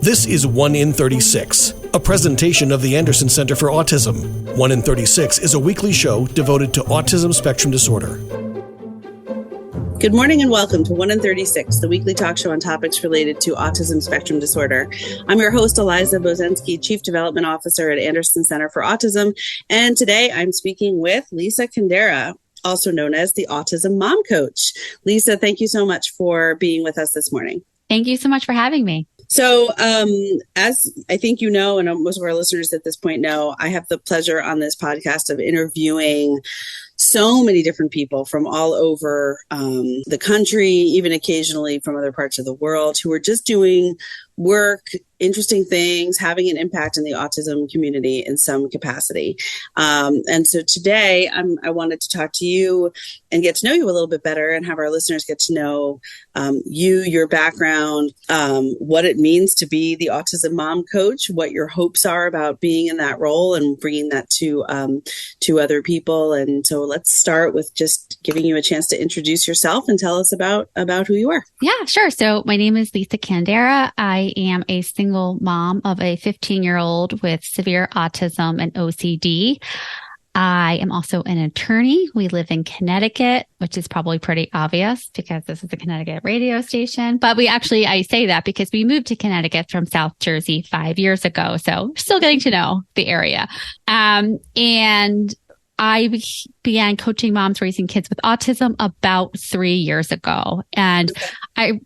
This is 1 in 36, a presentation of the Anderson Center for Autism. 1 in 36 is a weekly show devoted to autism spectrum disorder. Good morning and welcome to 1 in 36, the weekly talk show on topics related to autism spectrum disorder. I'm your host, Eliza Bozensky, Chief Development Officer at Anderson Center for Autism. And today I'm speaking with Lisa Candera, also known as the Autism Mom Coach. Lisa, thank you so much for being with us this morning. Thank you so much for having me. So as I think you know, and most of our listeners at this point know, I have the pleasure on this podcast of interviewing so many different people from all over the country, even occasionally from other parts of the world, who are just doing work, interesting things, having an impact in the autism community in some capacity. And so today I wanted to talk to you and get to know you a little bit better and have our listeners get to know you, your background, what it means to be the Autism Mom Coach, what your hopes are about being in that role and bringing that to other people. And so let's start with just giving you a chance to introduce yourself and tell us about who you are. Yeah, sure. So my name is Lisa Candera. I am a single mom of a 15-year-old with severe autism and OCD. I am also an attorney. We live in Connecticut, which is probably pretty obvious because this is a Connecticut radio station. But I say that because we moved to Connecticut from South Jersey 5 years ago. So still getting to know the area. And I began coaching moms raising kids with autism about 3 years ago. And I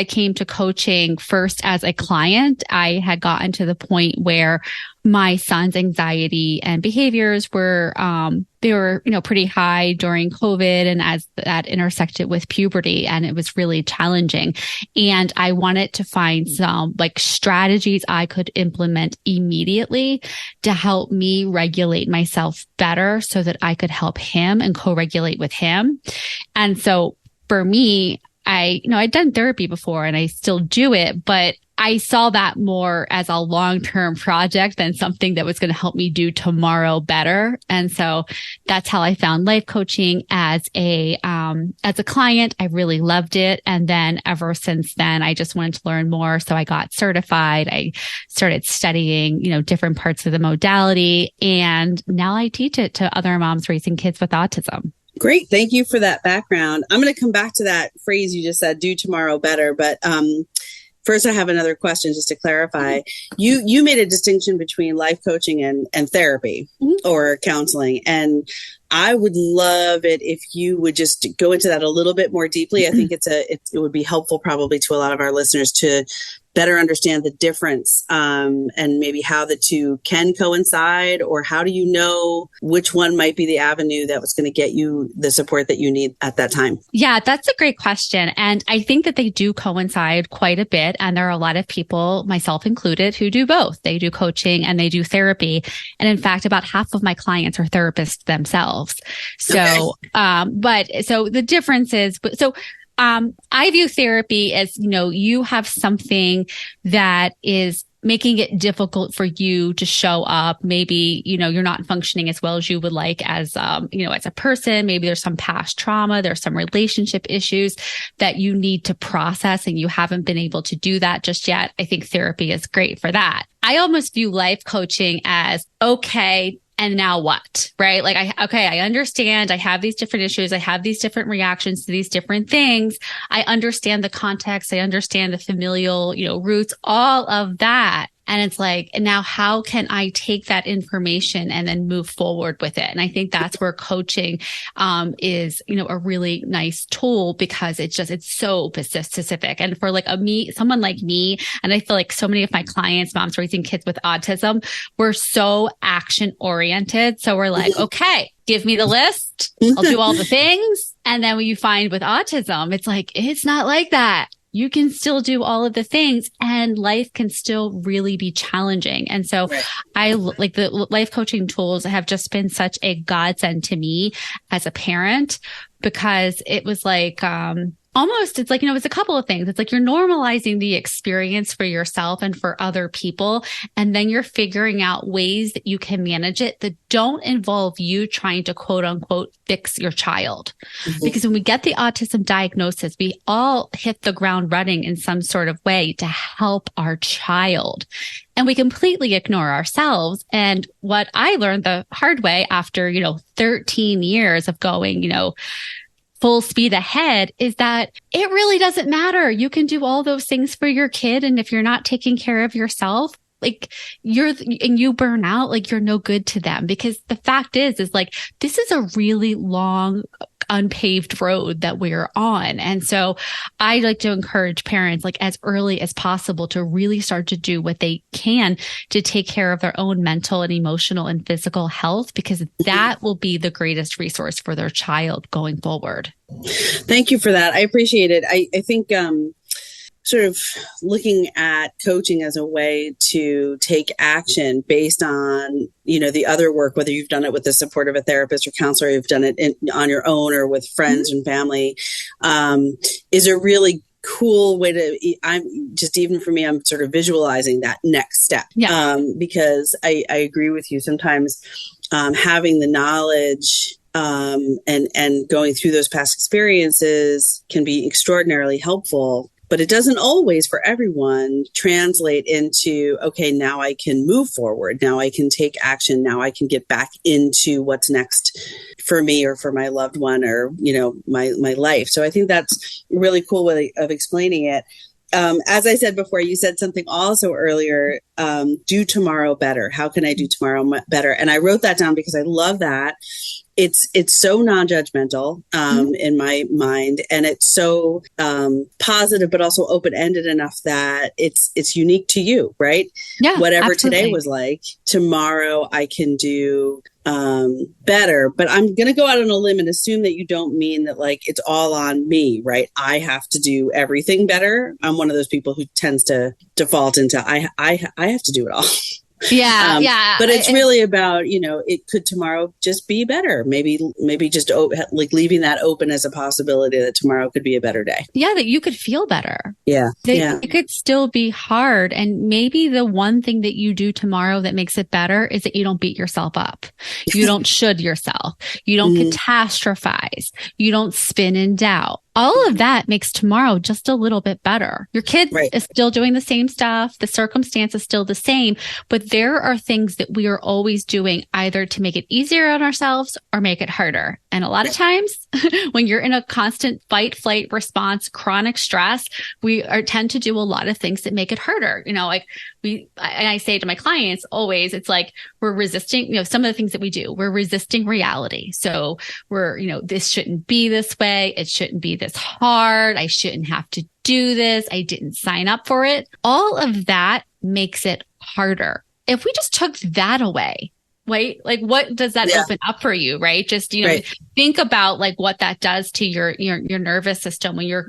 came to coaching first as a client. I had gotten to the point where my son's anxiety and behaviors were, pretty high during COVID and as that intersected with puberty, and it was really challenging. And I wanted to find some strategies I could implement immediately to help me regulate myself better so that I could help him and co-regulate with him. And so for me, I'd done therapy before and I still do it, but I saw that more as a long-term project than something that was going to help me do tomorrow better. And so that's how I found life coaching as a client. I really loved it. And then ever since then, I just wanted to learn more. So I got certified. I started studying, different parts of the modality. And now I teach it to other moms raising kids with autism. Great. Thank you for that background. I'm going to come back to that phrase you just said, do tomorrow better. But first, I have another question just to clarify. You made a distinction between life coaching and therapy or counseling. And I would love it if you would just go into that a little bit more deeply. I think it would be helpful probably to a lot of our listeners to better understand the difference and maybe how the two can coincide, or how do you know which one might be the avenue that was going to get you the support that you need at that time? Yeah, that's a great question. And I think that they do coincide quite a bit. And there are a lot of people, myself included, who do both. They do coaching and they do therapy. And in fact, about half of my clients are therapists themselves. So, so the difference is, I view therapy as, you have something that is making it difficult for you to show up. Maybe, you're not functioning as well as you would like as a person. Maybe there's some past trauma. There's some relationship issues that you need to process and you haven't been able to do that just yet. I think therapy is great for that. I almost view life coaching as, okay, and now what, right? I understand I have these different issues. I have these different reactions to these different things. I understand the context. I understand the familial, roots, all of that. And it's and now how can I take that information and then move forward with it? And I think that's where coaching, is, a really nice tool because it's so specific. And for someone like me, and I feel like so many of my clients, moms raising kids with autism, we're so action oriented. So we're okay, give me the list. I'll do all the things. And then when you find with autism, it's not like that. You can still do all of the things and life can still really be challenging. And so I the life coaching tools have just been such a godsend to me as a parent because it was almost, it's like, it's a couple of things. It's like you're normalizing the experience for yourself and for other people. And then you're figuring out ways that you can manage it that don't involve you trying to quote unquote fix your child. Because when we get the autism diagnosis, we all hit the ground running in some sort of way to help our child. And we completely ignore ourselves. And what I learned the hard way after, 13 years of going, full speed ahead is that it really doesn't matter. You can do all those things for your kid. And if you're not taking care of yourself, like you burn out, like you're no good to them. Because the fact is like, this is a really long, unpaved road that we're on. And so I like to encourage parents, like as early as possible, to really start to do what they can to take care of their own mental and emotional and physical health, because that will be the greatest resource for their child going forward. Thank you for that. I appreciate it. I think, sort of looking at coaching as a way to take action based on, the other work, whether you've done it with the support of a therapist or counselor, you've done it on your own or with friends and family, is a really cool way to, even for me, I'm sort of visualizing that next step. Yeah. Because I agree with you. Sometimes having the knowledge and going through those past experiences can be extraordinarily helpful. But it doesn't always, for everyone, translate into, okay, now I can move forward. Now I can take action. Now I can get back into what's next for me or for my loved one or, my life. So I think that's a really cool way of explaining it. As I said before, you said something also earlier, do tomorrow better. How can I do tomorrow better? And I wrote that down because I love that. It's so non-judgmental in my mind, and it's so positive, but also open-ended enough that it's unique to you, right? Yeah, whatever absolutely. Today was like, tomorrow I can do better. But I'm going to go out on a limb and assume that you don't mean that like it's all on me, right? I have to do everything better. I'm one of those people who tends to default into I have to do it all. Yeah. Yeah. But it's really about, it could tomorrow just be better. Maybe just like leaving that open as a possibility that tomorrow could be a better day. Yeah. That you could feel better. Yeah. It could still be hard. And maybe the one thing that you do tomorrow that makes it better is that you don't beat yourself up. You don't should yourself. You don't catastrophize. You don't spin in doubt. All of that makes tomorrow just a little bit better. Your kid is still doing the same stuff. The circumstance is still the same, but there are things that we are always doing either to make it easier on ourselves or make it harder. And a lot of times when you're in a constant fight, flight response, chronic stress, we tend to do a lot of things that make it harder. And I say to my clients always, it's like we're resisting, some of the things that we do, we're resisting reality. So we're, this shouldn't be this way. It shouldn't be this hard. I shouldn't have to do this. I didn't sign up for it. All of that makes it harder. If we just took that away, right? Like what does that open up for you, right? Just, think about like what that does to your nervous system when you're,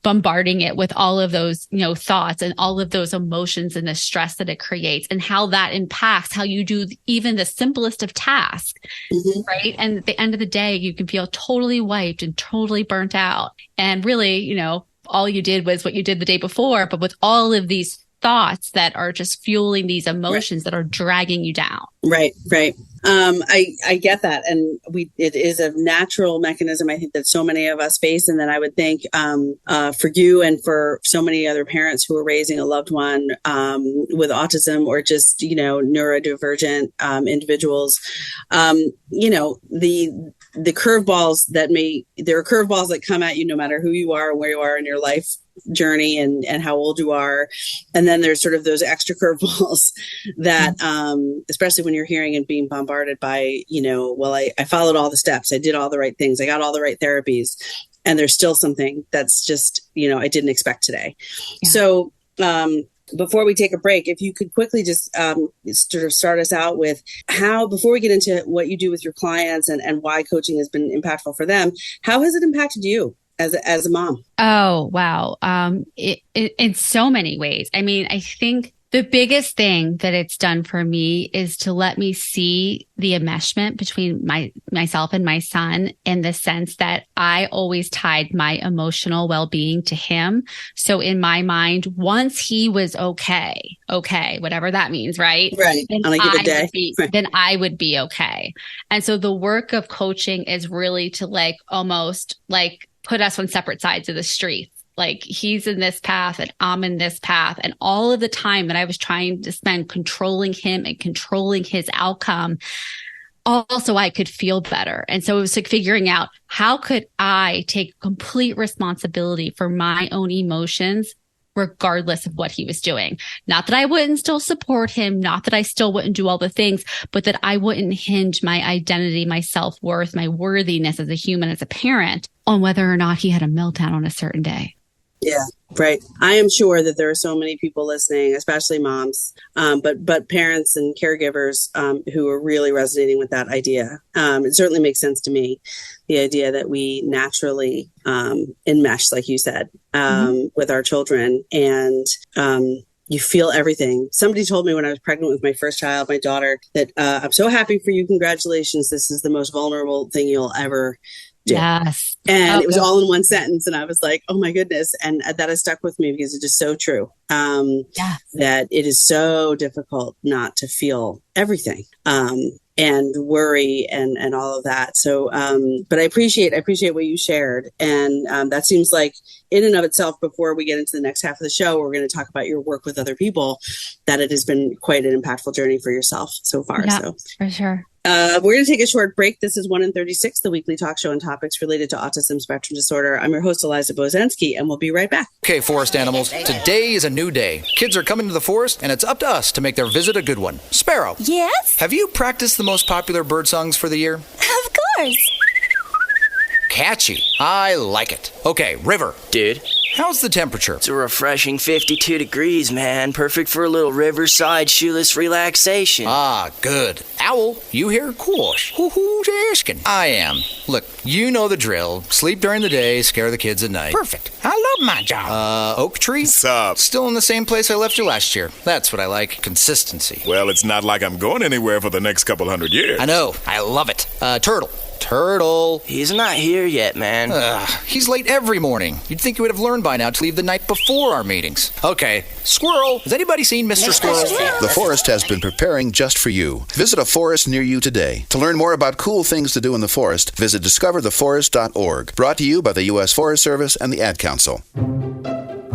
bombarding it with all of those, thoughts and all of those emotions and the stress that it creates and how that impacts how you do even the simplest of tasks, right? And at the end of the day, you can feel totally wiped and totally burnt out. And really, all you did was what you did the day before, but with all of these thoughts that are just fueling these emotions that are dragging you down. Right. I get that. And it is a natural mechanism, I think, that so many of us face. And then I would think for you and for so many other parents who are raising a loved one with autism or just, neurodivergent individuals, the curveballs there are curveballs that come at you no matter who you are and where you are in your life journey and how old you are. And then there's sort of those extra curveballs that, especially when you're hearing and being bombarded by, I followed all the steps. I did all the right things. I got all the right therapies. And there's still something that's just, I didn't expect today. Yeah. So, before we take a break, if you could quickly just sort of start us out with how, before we get into what you do with your clients and why coaching has been impactful for them, how has it impacted you as a mom? Oh, wow. In so many ways. I mean, I think The biggest thing that it's done for me is to let me see the enmeshment between myself and my son, in the sense that I always tied my emotional well-being to him. So in my mind, once he was okay, whatever that means, right? Right. Then On a given day. then I would be okay. And so the work of coaching is really to almost put us on separate sides of the street. Like, he's in this path and I'm in this path. And all of the time that I was trying to spend controlling him and controlling his outcome, also I could feel better. And so it was figuring out, how could I take complete responsibility for my own emotions, regardless of what he was doing? Not that I wouldn't still support him, not that I still wouldn't do all the things, but that I wouldn't hinge my identity, my self-worth, my worthiness as a human, as a parent, on whether or not he had a meltdown on a certain day. Yeah, right. I am sure that there are so many people listening, especially moms, but parents and caregivers who are really resonating with that idea. It certainly makes sense to me, the idea that we naturally enmesh, like you said, with our children, and you feel everything. Somebody told me when I was pregnant with my first child, my daughter, that I'm so happy for you. Congratulations. This is the most vulnerable thing you'll ever do. Yes. And it was all in one sentence. And I was like, oh my goodness. And that has stuck with me, because it's just so true. That it is so difficult not to feel everything. And worry and all of that. So, but I appreciate what you shared. And that seems like, in and of itself, before we get into the next half of the show, we're going to talk about your work with other people, that it has been quite an impactful journey for yourself so far. Yeah, so for sure. We're going to take a short break. This is 1 in 36, the weekly talk show on topics related to autism spectrum disorder. I'm your host, Eliza Bozensky, and we'll be right back. Okay, forest animals, today is a new day. Kids are coming to the forest, and it's up to us to make their visit a good one. Sparrow. Yes? Have you practiced the most popular bird songs for the year? Of course. Catchy. I like it. Okay, River. Dude, How's the temperature? it's a refreshing 52 degrees, man. Perfect for a little riverside shoeless relaxation. Ah, good. Owl, you here? Course. Who's asking? I am. Look, you know the drill. Sleep during the day, scare the kids at night. Perfect. I love my job. Oak Tree? Sup? Still in the same place I left you last year. That's what I like. Consistency. Well, it's not like I'm going anywhere for the next couple hundred years. I know. I love it. Turtle. He's not here yet, man. He's late every morning. You'd think he would have learned by now to leave the night before our meetings. Okay. Squirrel. Has anybody seen Mr. Squirrel? The forest has been preparing just for you. Visit a forest near you today. To learn more about cool things to do in the forest, visit discovertheforest.org. Brought to you by the U.S. Forest Service and the Ad Council.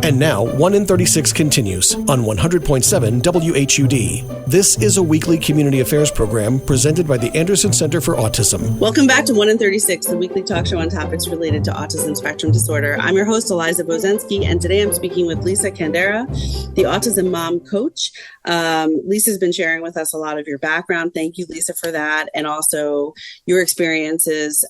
And now, 1 in 36 continues on 100.7 WHUD. This is a weekly community affairs program presented by the Anderson Center for Autism. Welcome back to 1 in 36, the weekly talk show on topics related to autism spectrum disorder. I'm your host, Eliza Bozensky, and today I'm speaking with Lisa Candera, the Autism Mom Coach. Lisa's been sharing with us a lot of your background. Thank you, Lisa, for that. And also your experiences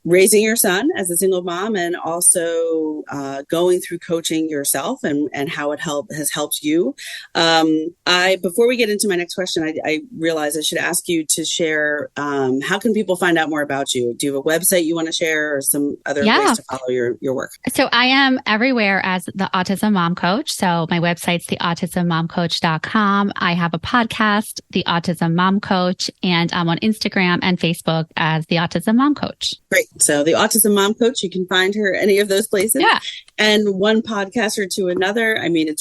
raising your son as a single mom, and also going through coaching yourself and how it has helped you. Before we get into my next question, I realize I should ask you to share, how can people find out more about you? Do you have a website you want to share, or some other ways to follow your work? So I am everywhere as the Autism Mom Coach. So my website's theautismmomcoach.com. I have a podcast, The Autism Mom Coach, and I'm on Instagram and Facebook as The Autism Mom Coach. Great. So the Autism Mom Coach, you can find her any of those places. Yeah. And one podcaster to another. I mean,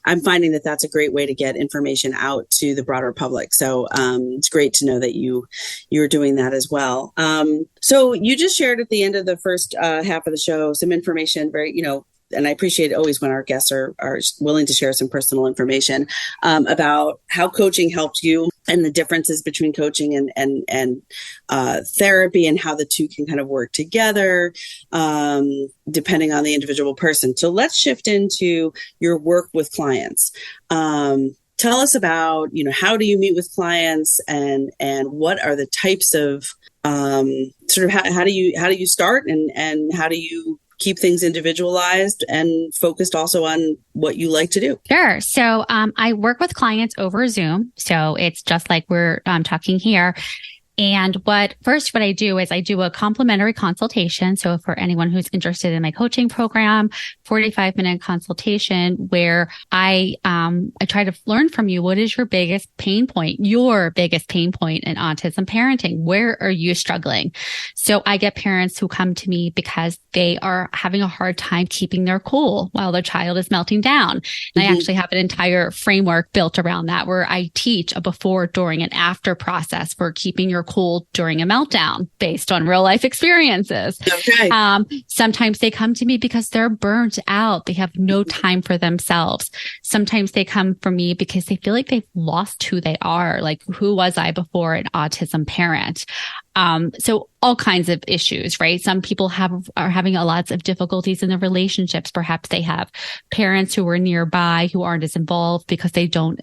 I'm finding that that's a great way to get information out to the broader public. So it's great to know that you're doing that as well. So you just shared at the end of the first half of the show some information, and I appreciate always when our guests are willing to share some personal information about how coaching helped you, and the differences between coaching and therapy, and how the two can kind of work together depending on the individual person. So let's shift into your work with clients. Tell us about, how do you meet with clients, and what are the types of sort of how do you start, and how do you keep things individualized and focused also on what you like to do? Sure. So I work with clients over Zoom. So it's just like we're talking here. And what I do is I do a complimentary consultation. So for anyone who's interested in my coaching program, 45-minute consultation where I try to learn from you, what is your biggest pain point in autism parenting? Where are you struggling? So I get parents who come to me because they are having a hard time keeping their cool while their child is melting down. And I actually have an entire framework built around that where I teach a before, during, and after process for keeping your cool during a meltdown based on real life experiences. Okay. Sometimes they come to me because they're burnt out. They have no time for themselves. Sometimes they come for me because they feel like they've lost who they are. Like, who was I before an autism parent? So all kinds of issues, right? Some people are having lots of difficulties in their relationships. Perhaps they have parents who are nearby who aren't as involved because they don't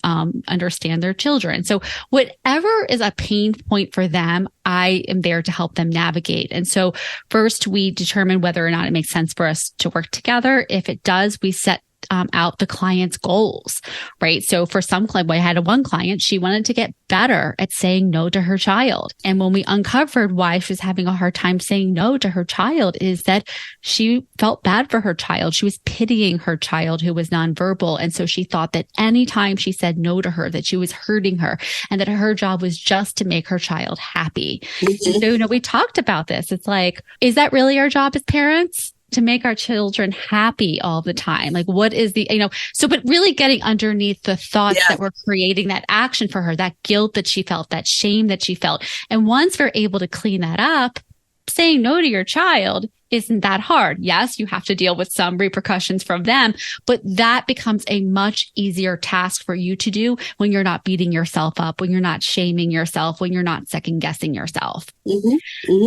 understand their children. So whatever is a pain point for them, I am there to help them navigate. And so first we determine whether or not it makes sense for us to work together. If it does, we set out the client's goals, right? So for some client, I had one client, she wanted to get better at saying no to her child. And when we uncovered why she was having a hard time saying no to her child is that she felt bad for her child. She was pitying her child who was nonverbal. And so she thought that anytime she said no to her, that she was hurting her and that her job was just to make her child happy. And so, we talked about this. It's like, is that really our job as parents? To make our children happy all the time? Like, what is but really getting underneath the thoughts that were creating that action for her, that guilt that she felt, that shame that she felt. And once we're able to clean that up, saying no to your child isn't that hard. Yes, you have to deal with some repercussions from them, but that becomes a much easier task for you to do when you're not beating yourself up, when you're not shaming yourself, when you're not second guessing yourself.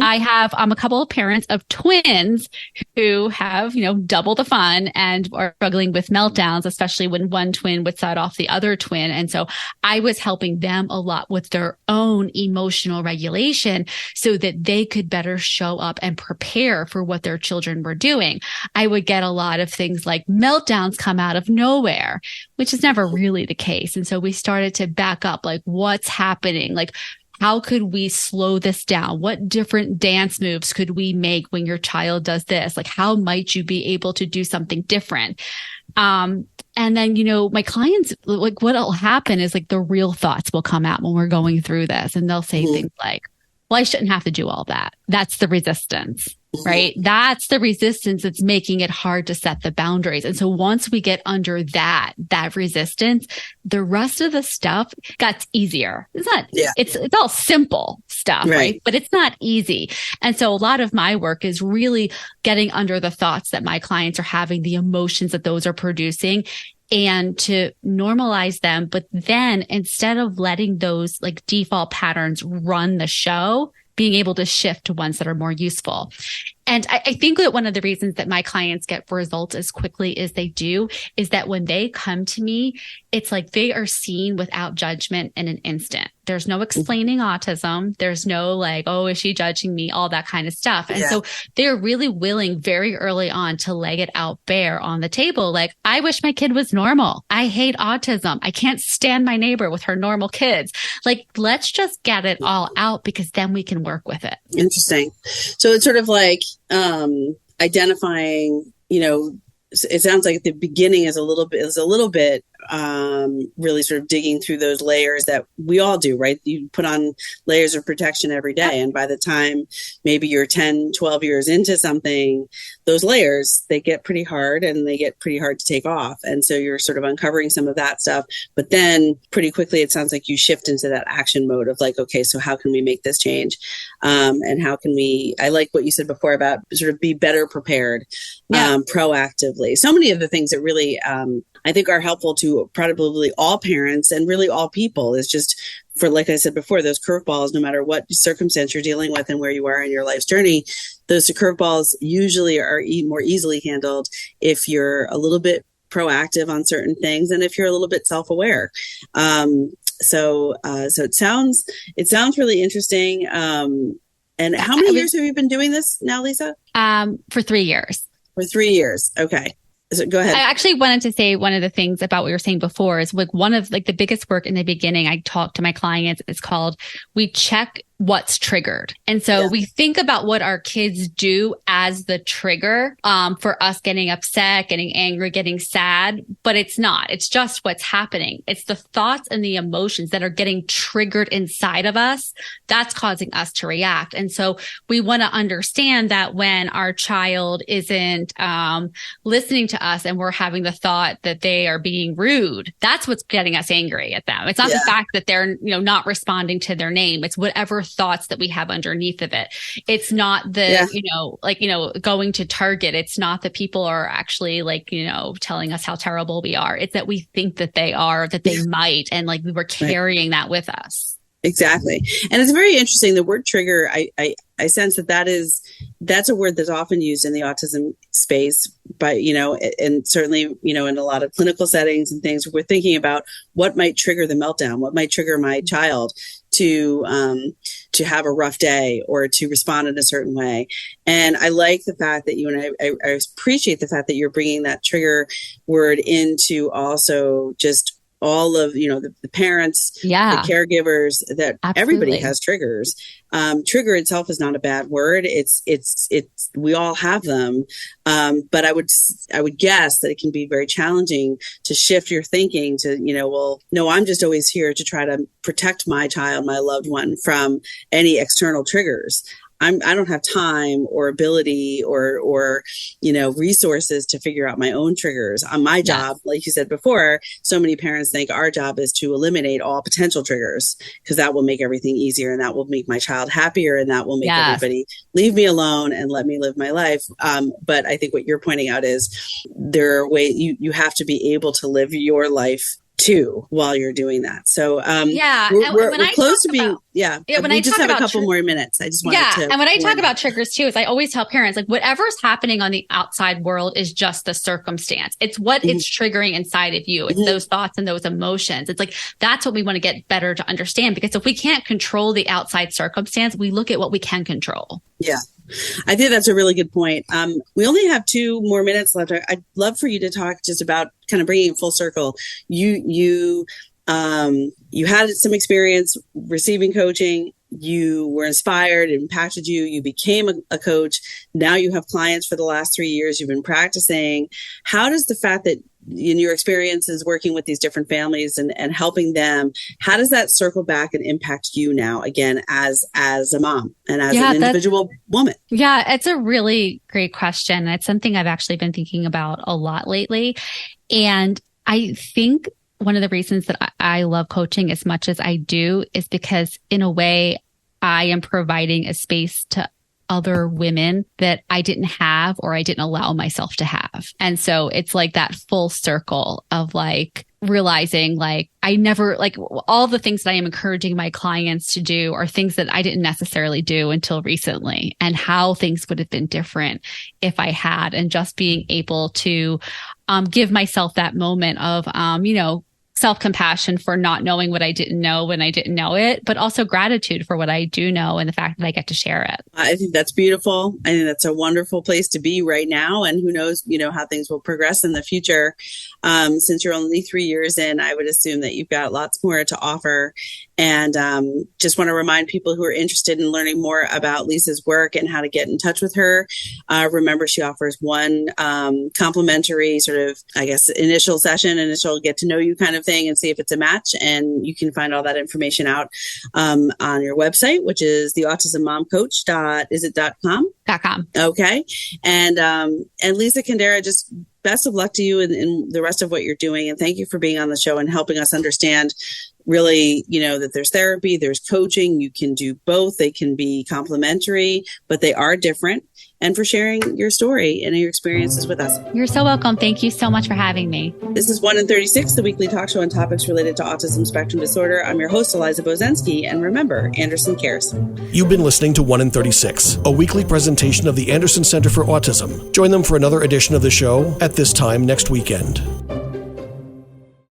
I have a couple of parents of twins who have, double the fun and are struggling with meltdowns, especially when one twin would set off the other twin. And so I was helping them a lot with their own emotional regulation so that they could better show up and prepare for what their children were doing. I would get a lot of things like meltdowns come out of nowhere, which is never really the case. And so we started to back up, like, what's happening? Like, how could we slow this down? What different dance moves could we make when your child does this? Like, how might you be able to do something different? And then, my clients, like, what'll happen is like the real thoughts will come out when we're going through this, and they'll say things like, well, I shouldn't have to do all that. That's the resistance, right? That's the resistance that's making it hard to set the boundaries. And so once we get under that resistance, the rest of the stuff gets easier. It's all simple stuff, right? But it's not easy. And so a lot of my work is really getting under the thoughts that my clients are having, the emotions that those are producing, and to normalize them. But then instead of letting those like default patterns run the show, being able to shift to ones that are more useful. And I think that one of the reasons that my clients get results as quickly as they do is that when they come to me, it's like they are seen without judgment in an instant. There's no explaining autism. There's no like, oh, is she judging me? All that kind of stuff. And so they're really willing very early on to lay it out bare on the table. Like, I wish my kid was normal. I hate autism. I can't stand my neighbor with her normal kids. Like, let's just get it all out because then we can work with it. Interesting. So it's sort of like identifying, it sounds like at the beginning is a little bit really sort of digging through those layers that we all do, right? You put on layers of protection every day. And by the time maybe you're 10, 12 years into something, those layers, they get pretty hard and they get pretty hard to take off. And so you're sort of uncovering some of that stuff. But then pretty quickly, it sounds like you shift into that action mode of like, okay, so how can we make this change? And how can I like what you said before about sort of be better prepared proactively. So many of the things that really, I think are helpful to probably all parents and really all people is just for, like I said before, those curveballs, no matter what circumstance you're dealing with and where you are in your life's journey, those curveballs usually are more easily handled if you're a little bit proactive on certain things and if you're a little bit self-aware. So it sounds really interesting. And how many years have you been doing this now, Lisa? For 3 years. For 3 years. Okay. So go ahead. I actually wanted to say one of the things about what you were saying before is like one of like the biggest work in the beginning I talk to my clients is called, we check what's triggered. And so we think about what our kids do as the trigger for us getting upset, getting angry, getting sad, but it's not. It's just what's happening. It's the thoughts and the emotions that are getting triggered inside of us that's causing us to react. And so we want to understand that when our child isn't listening to us and we're having the thought that they are being rude, that's what's getting us angry at them. It's not the fact that they're, not responding to their name. It's whatever thoughts that we have underneath of it. It's not the, going to Target. It's not that people are actually telling us how terrible we are. It's that we think that they are, that they might, and we were carrying that with us. Exactly. And it's very interesting. The word trigger, I sense that's a word that's often used in the autism space, but, and certainly, in a lot of clinical settings and things, we're thinking about what might trigger the meltdown, what might trigger my child to have a rough day or to respond in a certain way. And I like the fact that I appreciate the fact that you're bringing that trigger word into also just all of, the parents, the caregivers, that everybody has triggers. Trigger itself is not a bad word. It's we all have them. But I would guess that it can be very challenging to shift your thinking to, no, I'm just always here to try to protect my child, my loved one from any external triggers. I don't have time or ability or resources to figure out my own triggers. On my job, like you said before, so many parents think our job is to eliminate all potential triggers because that will make everything easier and that will make my child happier and that will make everybody leave me alone and let me live my life. But I think what you're pointing out is there are ways you have to be able to live your life too while you're doing that. So we're close to being when we just have a couple more minutes. I just wanted to. And when I talk about triggers too, is I always tell parents whatever's happening on the outside world is just the circumstance. It's what it's triggering inside of you. It's those thoughts and those emotions. It's that's what we want to get better to understand, because if we can't control the outside circumstance, we look at what we can control. Yeah. I think that's a really good point. We only have 2 more minutes left. I'd love for you to talk just about kind of bringing it full circle. You had some experience receiving coaching. You were inspired, it impacted you. You became a coach. Now you have clients for the last 3 years. You've been practicing. How does the fact that in your experiences working with these different families and helping them, how does that circle back and impact you now again as a mom and as an individual woman? Yeah, it's a really great question. It's something I've actually been thinking about a lot lately. And I think one of the reasons that I love coaching as much as I do is because in a way I am providing a space to other women that I didn't have or I didn't allow myself to have. And so it's that full circle of realizing I never all the things that I am encouraging my clients to do are things that I didn't necessarily do until recently, and how things would have been different if I had, and just being able to give myself that moment of self-compassion for not knowing what I didn't know when I didn't know it, but also gratitude for what I do know and the fact that I get to share it. I think that's beautiful. I think that's a wonderful place to be right now. And who knows, how things will progress in the future. Since you're only 3 years in, I would assume that you've got lots more to offer. And just want to remind people who are interested in learning more about Lisa's work and how to get in touch with her. Remember, she offers one complimentary sort of, initial get to know you kind of thing and see if it's a match. And you can find all that information out on your website, which is theautismMomCoach.com. .com. Okay. And Lisa Candera, just best of luck to you in the rest of what you're doing. And thank you for being on the show and helping us understand really, that there's therapy, there's coaching. You can do both. They can be complementary, but they are different. And for sharing your story and your experiences with us. You're so welcome. Thank you so much for having me. This is 1 in 36, the weekly talk show on topics related to autism spectrum disorder. I'm your host, Eliza Bozensky. And remember, Anderson cares. You've been listening to 1 in 36, a weekly presentation of the Anderson Center for Autism. Join them for another edition of the show at this time next weekend.